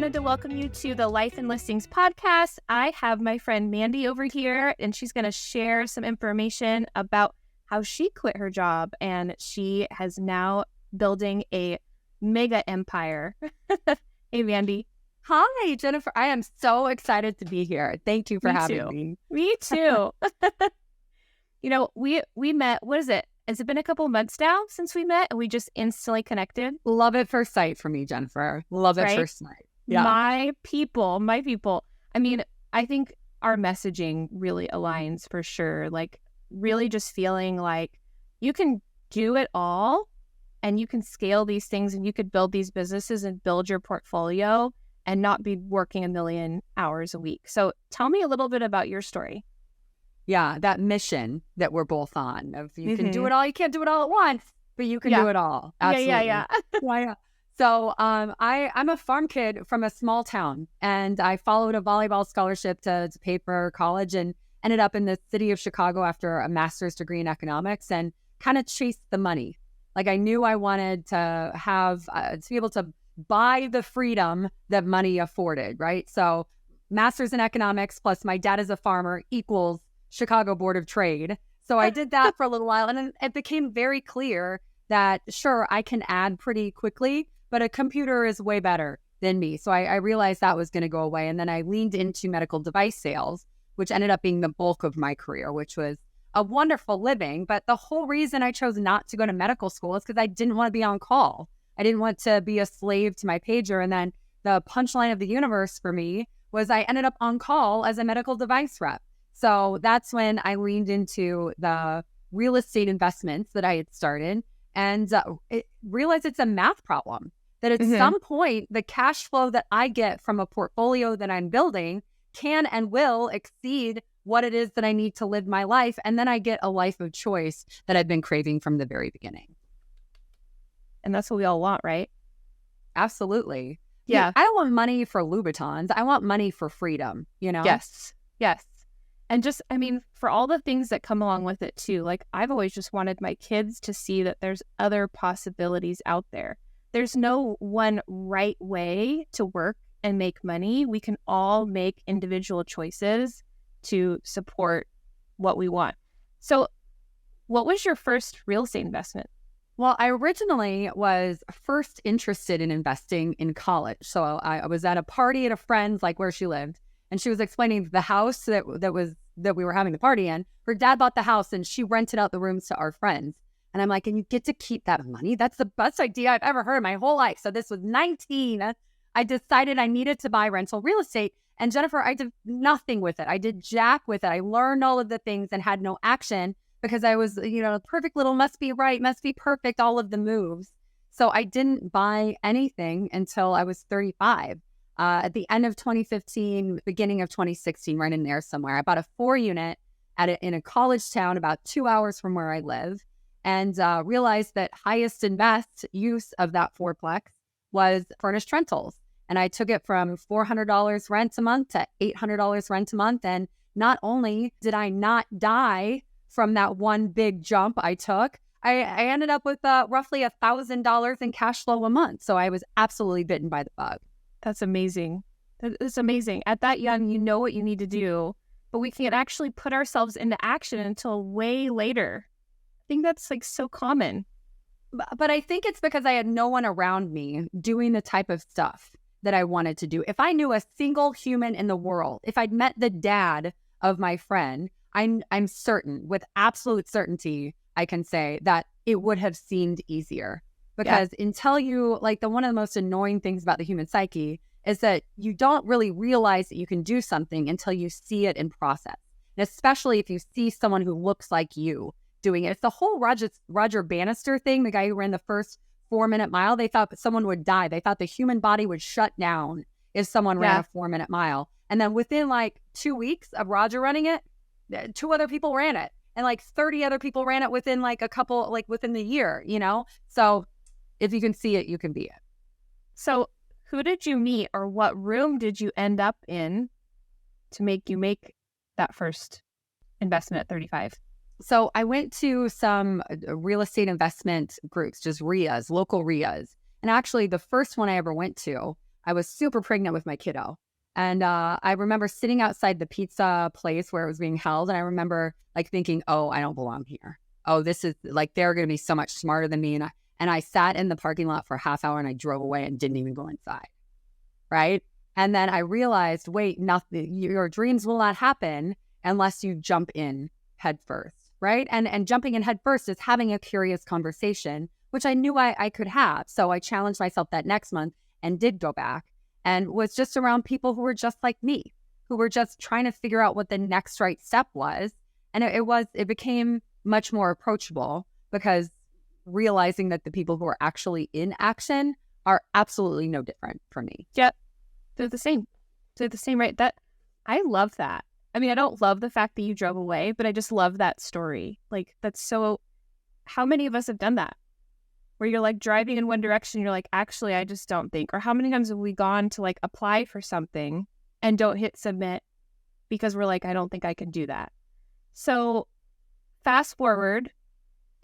wanted to welcome you to the Life and Listings podcast. I have my friend Mandy over here, and she's going to share some information about how she quit her job, and she has now building a mega empire. Hey, Mandy. Hi, Jennifer. I am so excited to be here. Thank you for having me. Me too. You know, we met, what is it? Has it been a couple months now since we met and we just instantly connected? Love at first sight for me, Jennifer. Love at first sight. Yeah. My people. I mean, I think our messaging really aligns for sure. Like really just feeling like you can do it all and you can scale these things and you could build these businesses and build your portfolio and not be working a million hours a week. So tell me a little bit about your story. Yeah, that mission that we're both on of you can do it all. You can't do it all at once, but you can do it all. Absolutely. Yeah. So I'm a farm kid from a small town, and I followed a volleyball scholarship to pay for college and ended up in the city of Chicago after a master's degree in economics and kind of chased the money. Like I knew I wanted to have, to be able to buy the freedom that money afforded, right? So master's in economics plus my dad is a farmer equals Chicago Board of Trade. So I did that for a little while, and then it became very clear that sure, I can add pretty quickly, but a computer is way better than me. So I realized that was going to go away. And then I leaned into medical device sales, which ended up being the bulk of my career, which was a wonderful living. But the whole reason I chose not to go to medical school is because I didn't want to be on call. I didn't want to be a slave to my pager. And then the punchline of the universe for me was I ended up on call as a medical device rep. So that's when I leaned into the real estate investments that I had started and realized it's a math problem. That at some point, the cash flow that I get from a portfolio that I'm building can and will exceed what it is that I need to live my life. And then I get a life of choice that I've been craving from the very beginning. And that's what we all want, right? Absolutely. Yeah. I don't want money for Louboutins. I want money for freedom, you know? Yes. And just, I mean, for all the things that come along with it too, like I've always just wanted my kids to see that there's other possibilities out there. There's no one right way to work and make money. We can all make individual choices to support what we want. So what was your first real estate investment? Well, I originally was first interested in investing in college. So I was at a party at a friend's, like where she lived, and she was explaining the house that we were having the party in. Her dad bought the house and she rented out the rooms to our friends. And I'm like, and you get to keep that money? That's the best idea I've ever heard in my whole life. So this was 19. I decided I needed to buy rental real estate. And Jennifer, I did nothing with it. I did jack with it. I learned all of the things and had no action because I was, perfect little must be right, must be perfect, all of the moves. So I didn't buy anything until I was 35. At the end of 2015, beginning of 2016, right in there somewhere, I bought a 4-unit in a college town about 2 hours from where I live, and realized that highest and best use of that fourplex was furnished rentals. And I took it from $400 rent a month to $800 rent a month. And not only did I not die from that one big jump I took, I ended up with roughly $1,000 in cash flow a month. So I was absolutely bitten by the bug. That's amazing. That's amazing. At that young, you know what you need to do, but we can't actually put ourselves into action until way later. I think that's like so common. But I think it's because I had no one around me doing the type of stuff that I wanted to do. If I knew a single human in the world, if I'd met the dad of my friend, I'm certain, with absolute certainty, I can say that it would have seemed easier. Because until you, one of the most annoying things about the human psyche is that you don't really realize that you can do something until you see it in process. And especially if you see someone who looks like you doing it. It's the whole Roger Bannister thing, the guy who ran the first 4-minute mile. They thought someone would die. They thought the human body would shut down if someone ran a 4-minute mile. And then within 2 weeks of Roger running it, 2 other people ran it. And 30 other people ran it within a couple, within the year, So if you can see it, you can be it. So who did you meet or what room did you end up in to make you make that first investment at 35? So I went to some real estate investment groups, just RIAs, local RIAs. And actually the first one I ever went to, I was super pregnant with my kiddo. And I remember sitting outside the pizza place where it was being held. And I remember like thinking, oh, I don't belong here. Oh, this is like, they're going to be so much smarter than me. And I sat in the parking lot for a half hour and I drove away and didn't even go inside. Right. And then I realized, wait, nothing, your dreams will not happen unless you jump in head first. Right. And jumping in head first is having a curious conversation, which I knew I could have. So I challenged myself that next month and did go back and was just around people who were just like me, who were just trying to figure out what the next right step was. And it became much more approachable because realizing that the people who are actually in action are absolutely no different from me. Yep. They're the same. They're the same, right? I love that. I mean, I don't love the fact that you drove away, but I just love that story. Like, that's so, how many of us have done that? Where you're like driving in one direction, you're like, actually, I just don't think. Or how many times have we gone to like apply for something and don't hit submit because we're like, I don't think I can do that. So fast forward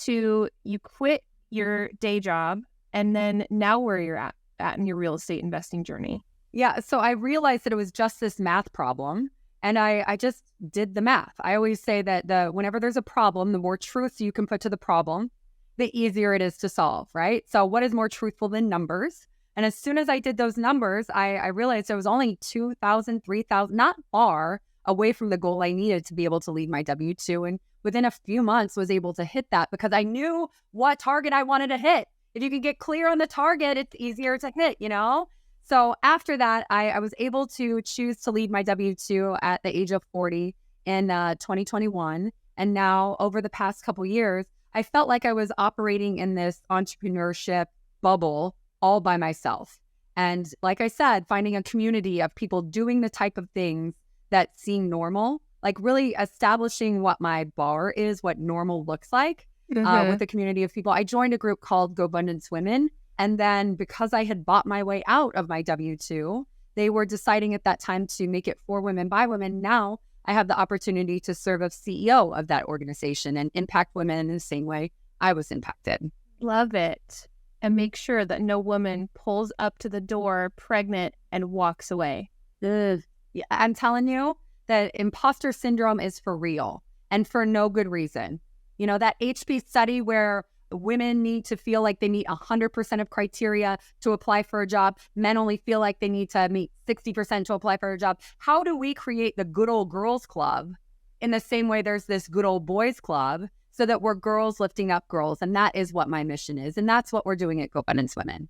to you quit your day job and then now where you're at in your real estate investing journey. Yeah. So I realized that it was just this math problem. And I just did the math. I always say that whenever there's a problem, the more truth you can put to the problem, the easier it is to solve, right? So what is more truthful than numbers? And as soon as I did those numbers, I realized I was only 2,000, 3,000, not far away from the goal I needed to be able to leave my W-2. And within a few months was able to hit that because I knew what target I wanted to hit. If you can get clear on the target, it's easier to hit, you know? So after that, I was able to choose to leave my W-2 at the age of 40 in 2021. And now over the past couple years, I felt like I was operating in this entrepreneurship bubble all by myself. And like I said, finding a community of people doing the type of things that seem normal, like really establishing what my bar is, what normal looks like with a community of people. I joined a group called Go Abundance Women. And then because I had bought my way out of my W-2, they were deciding at that time to make it for women by women. Now I have the opportunity to serve as CEO of that organization and impact women in the same way I was impacted. Love it. And make sure that no woman pulls up to the door pregnant and walks away. Ugh. Yeah, I'm telling you that imposter syndrome is for real and for no good reason. You know, that HP study where women need to feel like they meet 100% of criteria to apply for a job. Men only feel like they need to meet 60% to apply for a job. How do we create the good old girls club in the same way there's this good old boys club so that we're girls lifting up girls? And that is what my mission is. And that's what we're doing at Go Abundance Women.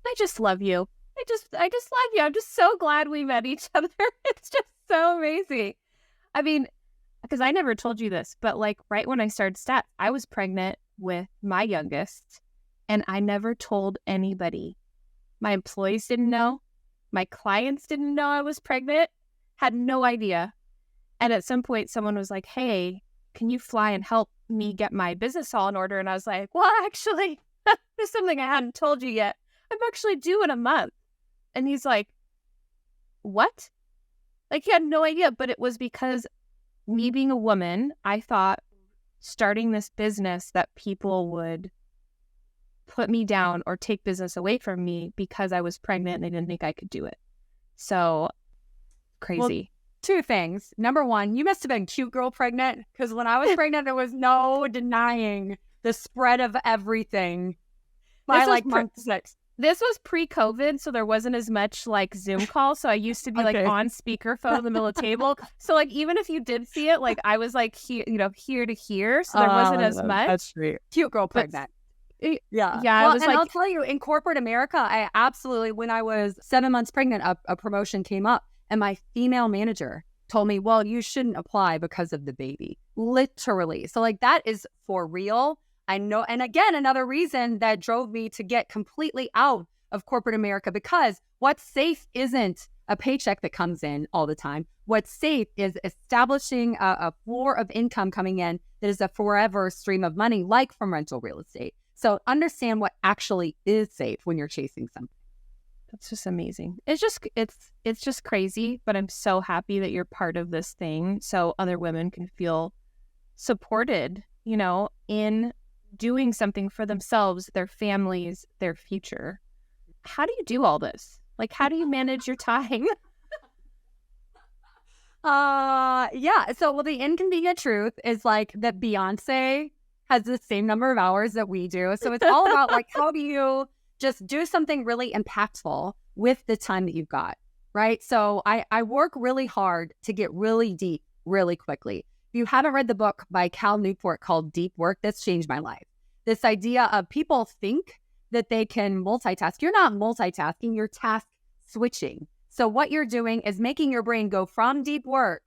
I just love you. I just love you. I'm just so glad we met each other. It's just so amazing. I mean, because I never told you this, but like right when I started Stats, I was pregnant with my youngest and I never told anybody. My employees didn't know. My clients didn't know I was pregnant, had no idea. And at some point someone was like, hey, can you fly and help me get my business all in order? And I was like, well, actually, there's something I hadn't told you yet. I'm actually due in a month. And he's like, what? Like he had no idea, but it was because me being a woman, I thought starting this business that people would put me down or take business away from me because I was pregnant and they didn't think I could do it. So crazy. Well, two things. Number one, you must have been cute girl pregnant because when I was pregnant, there was no denying the spread of everything by like month 6. This was pre-COVID, so there wasn't as much like Zoom calls. So I used to be like on speakerphone in the middle of the table. So like even if you did see it, like I was like here, here to here, so there wasn't as much. That's sweet. Cute girl pregnant. Yeah. Well, and I'll tell you, in corporate America, I absolutely, when I was 7 months pregnant, a promotion came up, and my female manager told me, "Well, you shouldn't apply because of the baby." Literally. So like that is for real. I know. And again, another reason that drove me to get completely out of corporate America, because what's safe isn't a paycheck that comes in all the time. What's safe is establishing a floor of income coming in that is a forever stream of money, like from rental real estate. So understand what actually is safe when you're chasing something. That's just amazing. It's just crazy, but I'm so happy that you're part of this thing so other women can feel supported, in doing something for themselves, their families, their future. How do you do all this? Like, how do you manage your time? Yeah. So, well, the inconvenient truth is like that Beyonce has the same number of hours that we do. So it's all about like, how do you just do something really impactful with the time that you've got, right? So I work really hard to get really deep really quickly. If you haven't read the book by Cal Newport called Deep Work, that's changed my life. This idea of people think that they can multitask. You're not multitasking, you're task switching. So what you're doing is making your brain go from deep work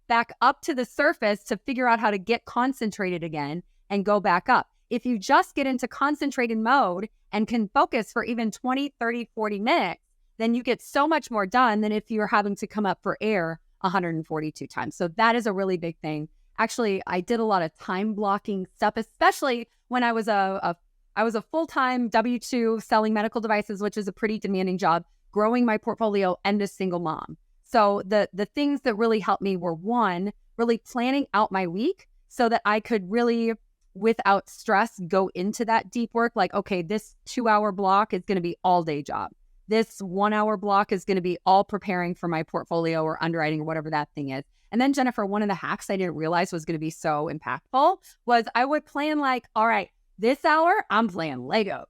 back up to the surface to figure out how to get concentrated again and go back up. If you just get into concentrated mode and can focus for even 20, 30, 40 minutes, then you get so much more done than if you're having to come up for air 142 times. So that is a really big thing. Actually, I did a lot of time blocking stuff, especially when I was a full-time W-2 selling medical devices, which is a pretty demanding job, growing my portfolio, and a single mom. So the things that really helped me were, one, really planning out my week so that I could really, without stress, go into that deep work. Like, okay, this 2-hour block is going to be all day job. This 1-hour block is going to be all preparing for my portfolio or underwriting or whatever that thing is. And then, Jennifer, one of the hacks I didn't realize was going to be so impactful was I would plan like, all right, this hour, I'm playing Legos.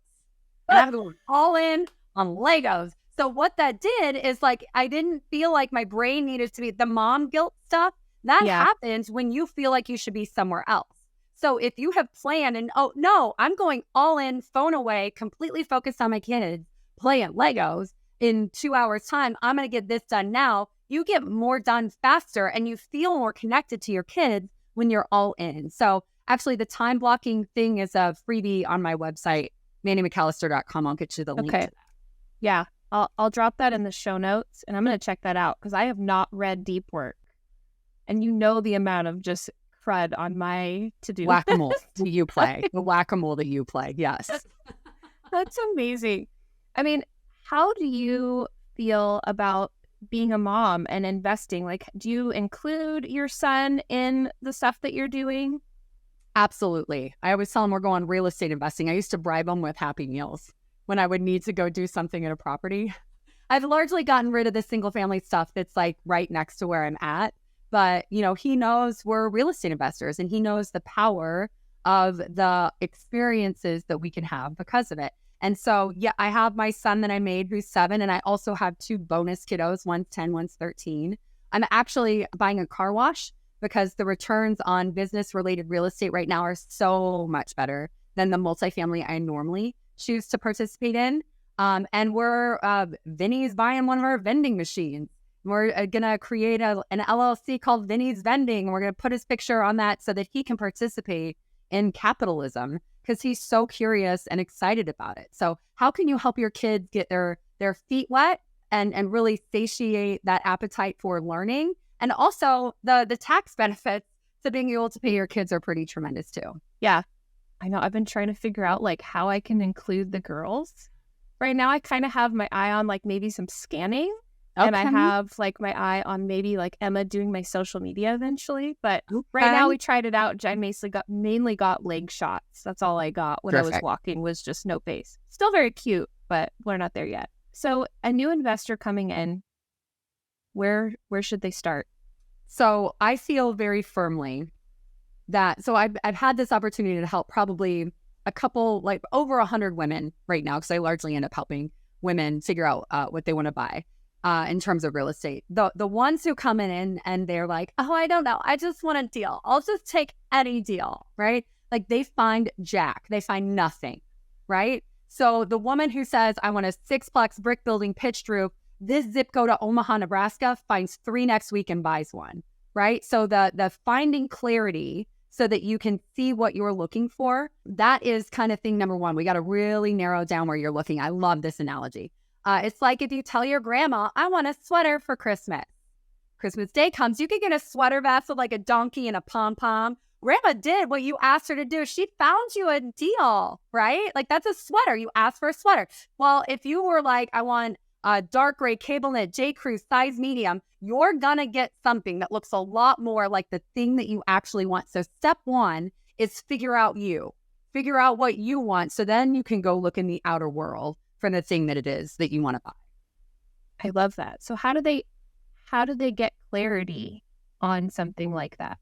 And I'm going all in on Legos. So what that did is like, I didn't feel like my brain needed to be the mom guilt stuff. That happens when you feel like you should be somewhere else. So if you have planned and, oh no, I'm going all in, phone away, completely focused on my kids, playing Legos in 2 hours time, I'm going to get this done now. You get more done faster and you feel more connected to your kids when you're all in. So actually the time blocking thing is a freebie on my website, MandyMcAllister.com. I'll get you the link to that. Yeah. I'll drop that in the show notes, and I'm going to check that out because I have not read Deep Work. And you know the amount of just crud on my to-do. Whack-a-mole that you play. The whack-a-mole that you play, yes. That's amazing. I mean, how do you feel about being a mom and investing? Like, do you include your son in the stuff that you're doing? Absolutely. I always tell him we're going real estate investing. I used to bribe him with Happy Meals when I would need to go do something in a property. I've largely gotten rid of the single family stuff that's like right next to where I'm at. But, you know, he knows we're real estate investors and he knows the power of the experiences that we can have because of it. And so, yeah, I have my son that I made who's 7, and I also have 2 bonus kiddos. One's 10, one's 13. I'm actually buying a car wash because the returns on business related real estate right now are so much better than the multifamily I normally choose to participate in. And we're, Vinny's buying one of our vending machines. We're going to create an LLC called Vinny's Vending. We're going to put his picture on that so that he can participate in capitalism because he's so curious and excited about it. So how can you help your kids get their feet wet and really satiate that appetite for learning? And also the tax benefits to being able to pay your kids are pretty tremendous too. Yeah. I know I've been trying to figure out like how I can include the girls. Right now I kind of have my eye on like maybe some scanning. Okay. And I have like my eye on maybe like Emma doing my social media eventually. But right now we tried it out. I mainly got leg shots. That's all I got when I was walking was just no face. Still very cute, but we're not there yet. So a new investor coming in, where should they start? So I feel very firmly that, so I've had this opportunity to help probably a couple, like over 100 women right now, because I largely end up helping women figure out what they want to buy in terms of real estate. The ones who come in and they're like, oh, I don't know, I just want a deal. I'll just take any deal, right? Like they find jack, they find nothing, right? So the woman who says, I want a 6-plex brick building pitched roof, this zip code to Omaha, Nebraska, finds 3 next week and buys one, right? So the finding clarity so that you can see what you're looking for, that is kind of thing number one. We got to really narrow down where you're looking. I love this analogy. It's like if you tell your grandma, I want a sweater for Christmas. Christmas Day comes, you could get a sweater vest with like a donkey and a pom-pom. Grandma did what you asked her to do. She found you a deal, right? Like that's a sweater. You asked for a sweater. Well, if you were like, I want a dark gray cable knit, J. Crew, size medium, you're gonna get something that looks a lot more like the thing that you actually want. So step one is figure out what you want. So then you can go look in the outer world for the thing that it is that you want to buy. I love that. So how do they get clarity on something like that?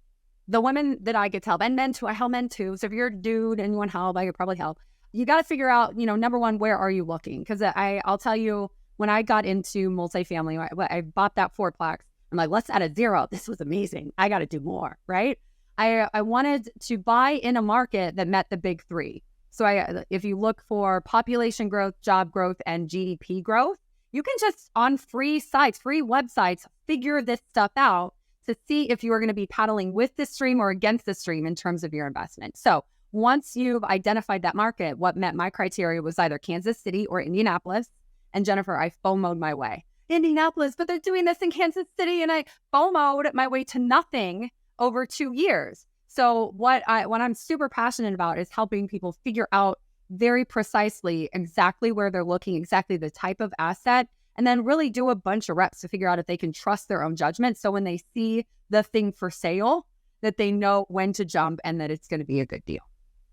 The women that I get to help, and men too, I help men too. So if you're a dude and you want help, I could probably help. You got to figure out, number one, where are you looking? Because I'll tell you, when I got into multifamily, I bought that fourplex. I'm like, let's add a 0. This was amazing. I got to do more, right? I wanted to buy in a market that met the big 3. So if you look for population growth, job growth, and GDP growth, you can just on free sites, free websites, figure this stuff out to see if you are going to be paddling with the stream or against the stream in terms of your investment. So once you've identified that market, what met my criteria was either Kansas City or Indianapolis. And Jennifer, I FOMO'd my way. Indianapolis, but they're doing this in Kansas City, and I FOMO'd my way to nothing over 2 years. So what I'm super passionate about is helping people figure out very precisely exactly where they're looking, exactly the type of asset, and then really do a bunch of reps to figure out if they can trust their own judgment. So when they see the thing for sale, that they know when to jump and that it's going to be a good deal.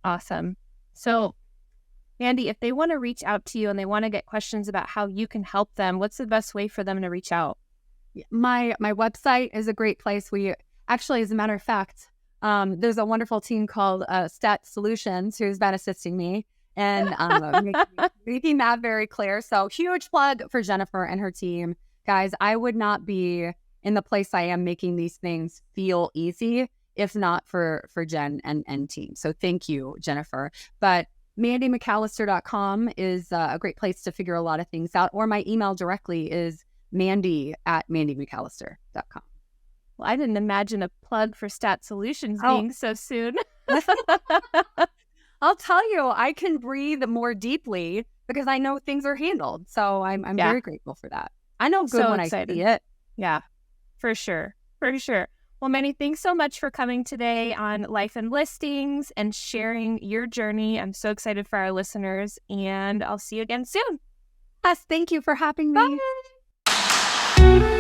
Awesome. So Mandy, if they want to reach out to you and they want to get questions about how you can help them, what's the best way for them to reach out? My website is a great place. We actually, as a matter of fact, there's a wonderful team called Stat Solutions who's been assisting me and making that very clear. So huge plug for Jennifer and her team. Guys, I would not be in the place I am making these things feel easy if not for Jen and team. So thank you, Jennifer. But MandyMcAllister.com is a great place to figure a lot of things out. Or my email directly is Mandy@MandyMcAllister.com. Well, I didn't imagine a plug for Stat Solutions being so soon. I'll tell you, I can breathe more deeply because I know things are handled. So I'm very grateful for that. I know good when excited. I see it. Yeah, for sure. For sure. Well, Mandy, thanks so much for coming today on Life and Listings and sharing your journey. I'm so excited for our listeners, and I'll see you again soon. Yes, thank you for having me. Bye.